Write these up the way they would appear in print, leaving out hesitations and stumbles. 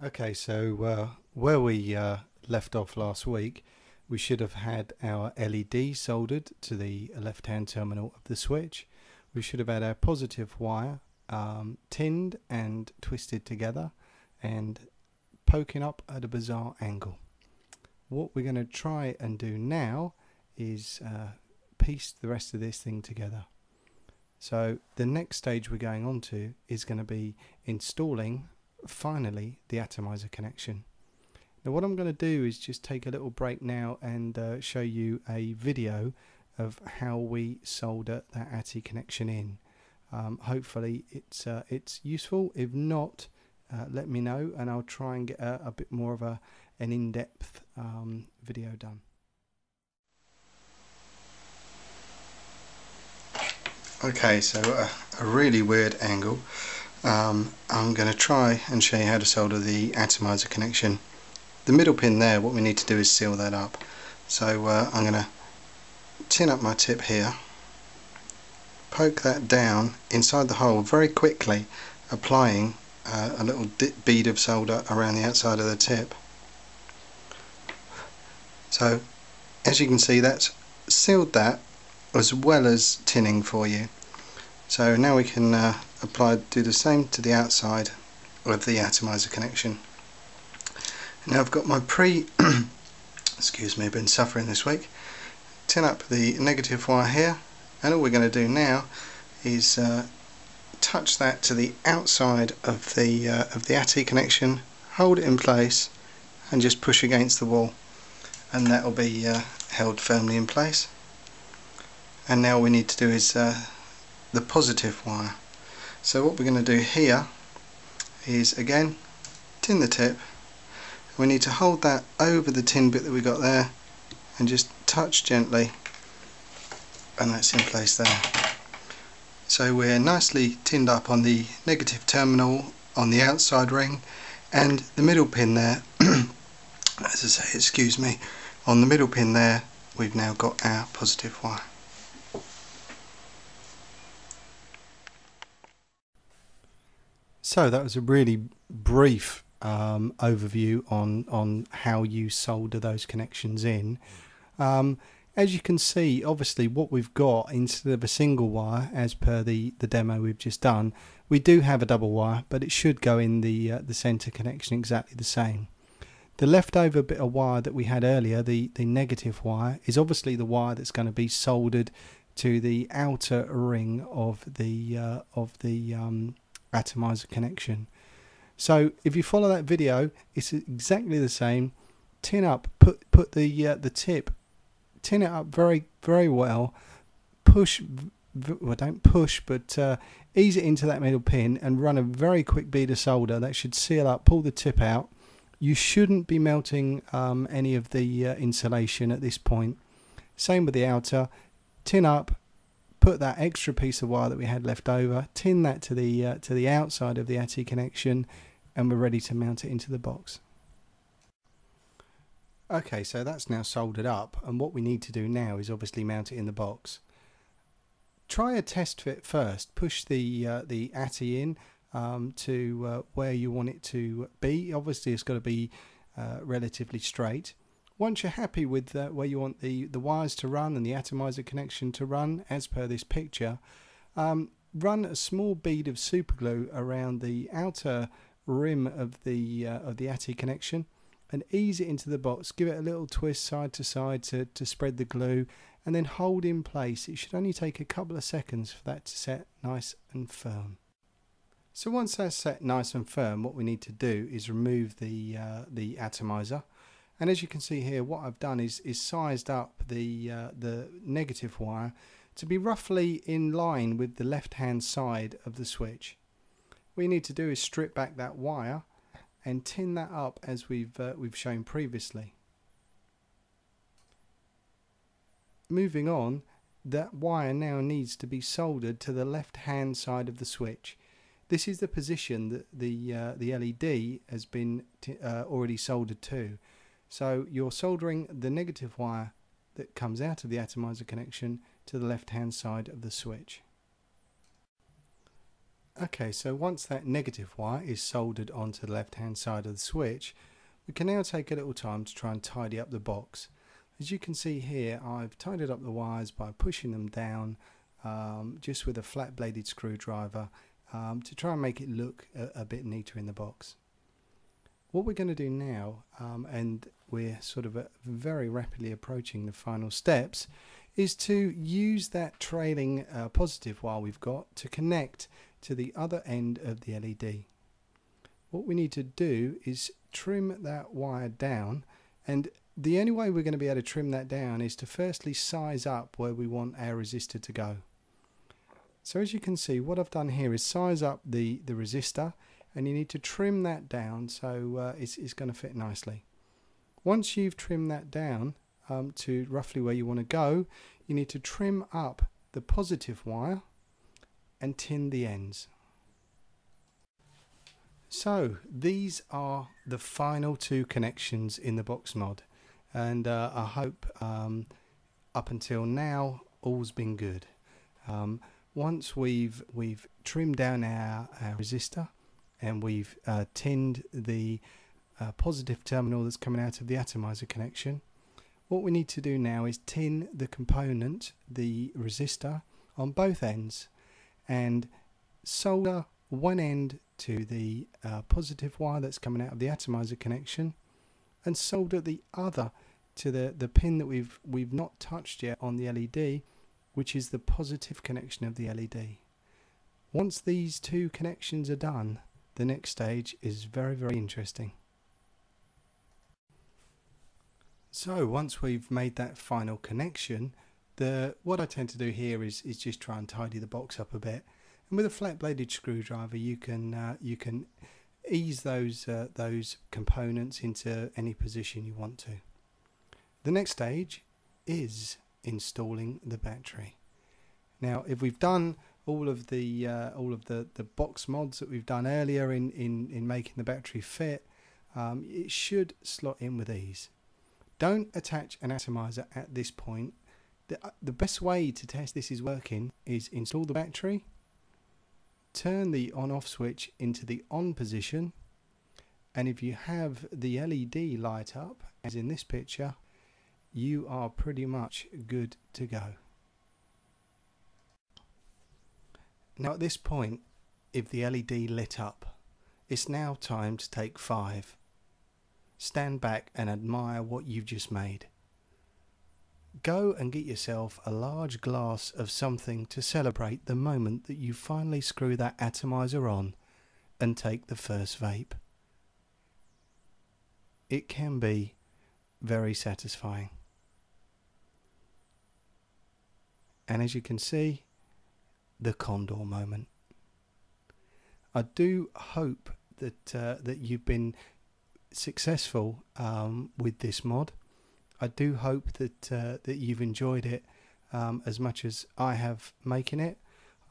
Okay, so where we left off last week, we should have had our LED soldered to the left-hand terminal of the switch. We should have had our positive wire tinned and twisted together and poking up at a bizarre angle. What we're going to try and do now is piece the rest of this thing together. So the next stage we're going on to is going to be installing finally the atomizer connection. Now what I'm going to do is just take a little break now and show you a video of how we solder that ATI connection in. Hopefully it's useful. If not, let me know and I'll try and get a bit more of an in-depth video done. Okay, so a really weird angle. I'm going to try and show you how to solder the atomizer connection. The middle pin there, what we need to do is seal that up. So I'm going to tin up my tip here, poke that down inside the hole very quickly, applying a little bead of solder around the outside of the tip. So as you can see, that's sealed that as well as tinning for you. So now we can do the same to the outside of the atomizer connection. Now I've got my excuse me, I've been suffering this week. Tin up the negative wire here, and all we're going to do now is touch that to the outside of the ATI connection, hold it in place and just push against the wall, and that will be held firmly in place. And now all we need to do is the positive wire. So what we're going to do here is again tin the tip. We need to hold that over the tin bit that we got there and just touch gently, and that's in place there. So we're nicely tinned up on the negative terminal on the outside ring, and the middle pin there as I say, excuse me, on the middle pin there we've now got our positive wire. So that was a really brief overview on how you solder those connections in. As you can see, obviously what we've got, instead of a single wire as per the demo we've just done, we do have a double wire, but it should go in the center connection exactly the same. The leftover bit of wire that we had earlier, the negative wire, is obviously the wire that's going to be soldered to the outer ring of the atomizer connection. So if you follow that video, it's exactly the same. Tin up, put the tip, tin it up very well, push, well don't push, but ease it into that middle pin and run a very quick bead of solder. That should seal up. Pull the tip out. You shouldn't be melting any of the insulation at this point. Same with the outer. Tin up, put that extra piece of wire that we had left over, tin that to the outside of the ATI connection, and we're ready to mount it into the box. Okay, so that's now soldered up, and what we need to do now is obviously mount it in the box. Try a test fit first. Push the ATI in to where you want it to be. Obviously it's got to be relatively straight. Once you're happy with where you want the wires to run and the atomizer connection to run as per this picture, run a small bead of super glue around the outer rim of the ATI connection and ease it into the box. Give it a little twist side to side to spread the glue, and then hold in place. It should only take a couple of seconds for that to set nice and firm. So once that's set nice and firm, what we need to do is remove the atomizer. And as you can see here, what I've done is sized up the negative wire to be roughly in line with the left hand side of the switch. What you need to do is strip back that wire and tin that up as we've shown previously. Moving on, that wire now needs to be soldered to the left hand side of the switch. This is the position that the LED has been already soldered to. So you're soldering the negative wire that comes out of the atomizer connection to the left hand side of the switch. Okay, so once that negative wire is soldered onto the left hand side of the switch, we can now take a little time to try and tidy up the box. As you can see here, I've tidied up the wires by pushing them down just with a flat bladed screwdriver to try and make it look a bit neater in the box. What we're going to do now, and we're sort of very rapidly approaching the final steps, is to use that trailing positive wire we've got to connect to the other end of the LED. What we need to do is trim that wire down, and the only way we're going to be able to trim that down is to firstly size up where we want our resistor to go. So as you can see, what I've done here is size up the resistor, and you need to trim that down so it's going to fit nicely. Once you've trimmed that down to roughly where you want to go, you need to trim up the positive wire and tin the ends. So these are the final two connections in the box mod, and I hope up until now all's been good. Once we've trimmed down our resistor and we've tinned the positive terminal that's coming out of the atomizer connection, what we need to do now is tin the component, the resistor, on both ends and solder one end to the positive wire that's coming out of the atomizer connection, and solder the other to the pin that we've not touched yet on the LED, which is the positive connection of the LED. Once these two connections are done, the next stage is very, very interesting. So once we've made that final connection, what I tend to do here is just try and tidy the box up a bit, and with a flat bladed screwdriver you can ease those components into any position you want to. The next stage is installing the battery. Now, if we've done all of the box mods that we've done earlier in making the battery fit, it should slot in with ease. Don't attach an atomizer at this point. The best way to test this is working is install the battery, turn the on-off switch into the on position, and if you have the LED light up, as in this picture, you are pretty much good to go. Now at this point, if the LED lit up, it's now time to take 5. Stand back and admire what you've just made. Go and get yourself a large glass of something to celebrate the moment that you finally screw that atomizer on and take the first vape. It can be very satisfying. And as you can see, the condor moment. I do hope that you've been successful with this mod. I do hope that you've enjoyed it as much as I have making it.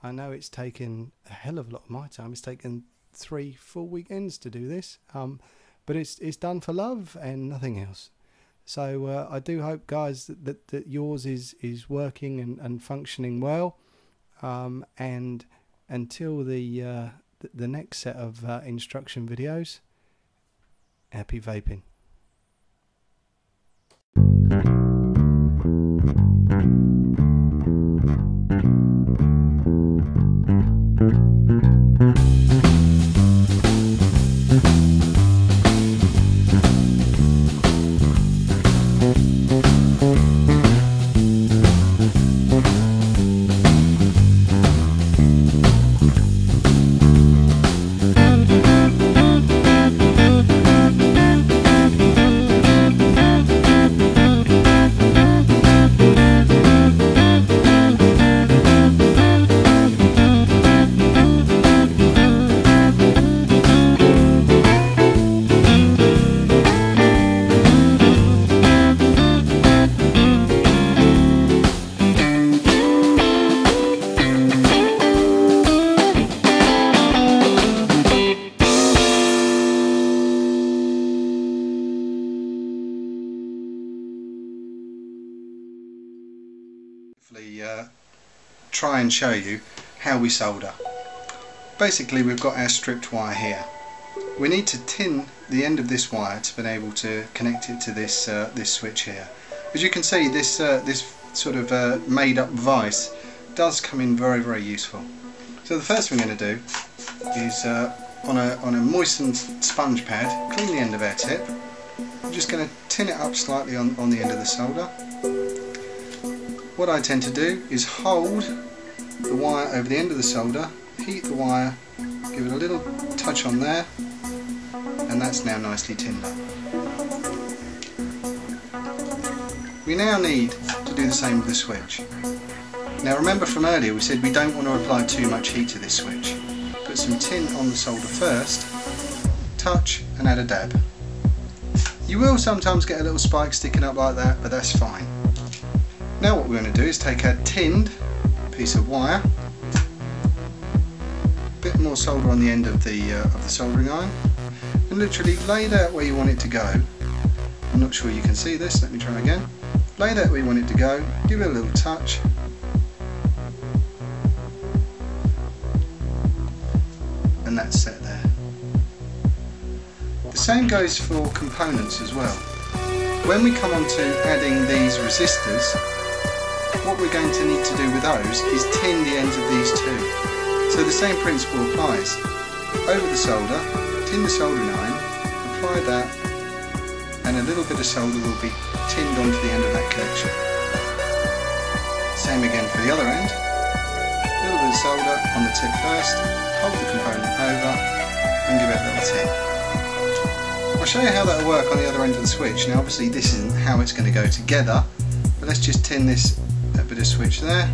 I know it's taken a hell of a lot of my time. It's taken 3 full weekends to do this, but it's done for love and nothing else. So I do hope, guys, that yours is working and functioning well. And until the next set of instruction videos, happy vaping. Try and show you how we solder. basically we've got our stripped wire here. We need to tin the end of this wire to be able to connect it to this this switch here. As you can see, this this sort of made up vise does come in very useful. So the first thing we're going to do is on a moistened sponge pad, clean the end of our tip. I'm just going to tin it up slightly on the end of the solder. What I tend to do is hold the wire over the end of the solder, heat the wire, give it a little touch on there, and that's now nicely tinned up. We now need to do the same with the switch. Now remember from earlier we said we don't want to apply too much heat to this switch. Put some tin on the solder first, touch and add a dab. You will sometimes get a little spike sticking up like that, but that's fine. Now what we're going to do is take a tinned piece of wire, a bit more solder on the end of the soldering iron, and literally lay that where you want it to go. I'm not sure you can see this, let me try again. Lay that where you want it to go, give it a little touch, and that's set there. The same goes for components as well. When we come on to adding these resistors, what we're going to need to do with those is tin the ends of these two. So the same principle applies. Over the solder, tin the soldering iron, apply that, and a little bit of solder will be tinned onto the end of that connection. Same again for the other end. A little bit of solder on the tip first, hold the component over, and give it a little tin. I'll show you how that will work on the other end of the switch. Now obviously this isn't how it's going to go together, but let's just tin this bit of switch there.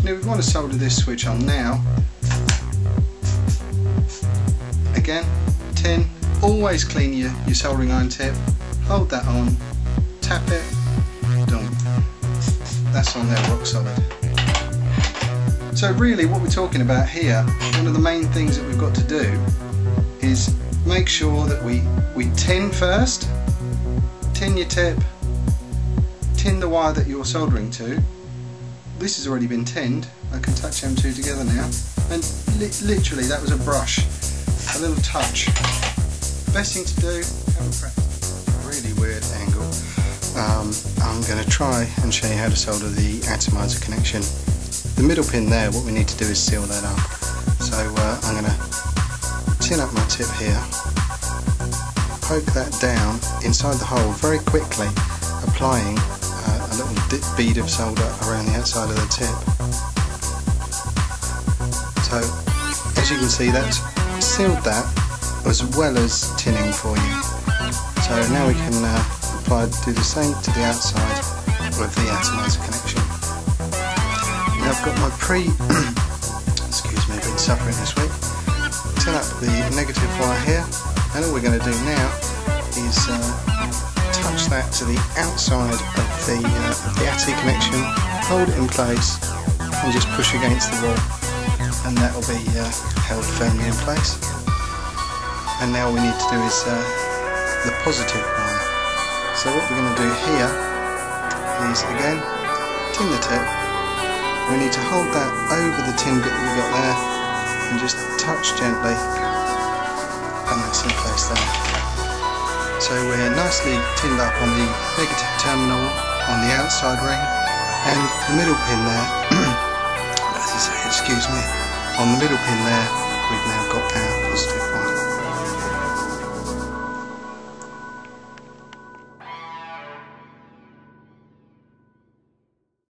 Now we want to solder this switch on now. Again, tin, always clean your soldering iron tip, hold that on, tap it, done. That's on there rock solid. So really what we're talking about here, one of the main things that we've got to do is make sure that we tin first, tin your tip, tin the wire that you're soldering to. This has already been tinned. I can touch them two together now, and literally that was a brush, a little touch. Best thing to do, have a practice. Really weird angle. I'm going to try and show you how to solder the atomizer connection. The middle pin there, what we need to do is seal that up. So I'm going to tin up my tip here, poke that down inside the hole very quickly, applying a little bead of solder around the outside of the tip. So as you can see, that's sealed that as well as tinning for you. So now we can do the same to the outside with the atomizer connection. Now I've got my excuse me, I've been suffering this week. Tin up the negative wire here, and all we're going to do now is touch that to the outside of the ATI connection, hold it in place and just push against the wall, and that will be held firmly in place. And now all we need to do is the positive wire. So what we're going to do here is again tin the tip. We need to hold that over the tin bit that we've got there and just touch gently, and that's in place there. So we're nicely tinned up on the negative terminal on the outside ring, and the middle pin there, excuse me, on the middle pin there we've now got our positive wire.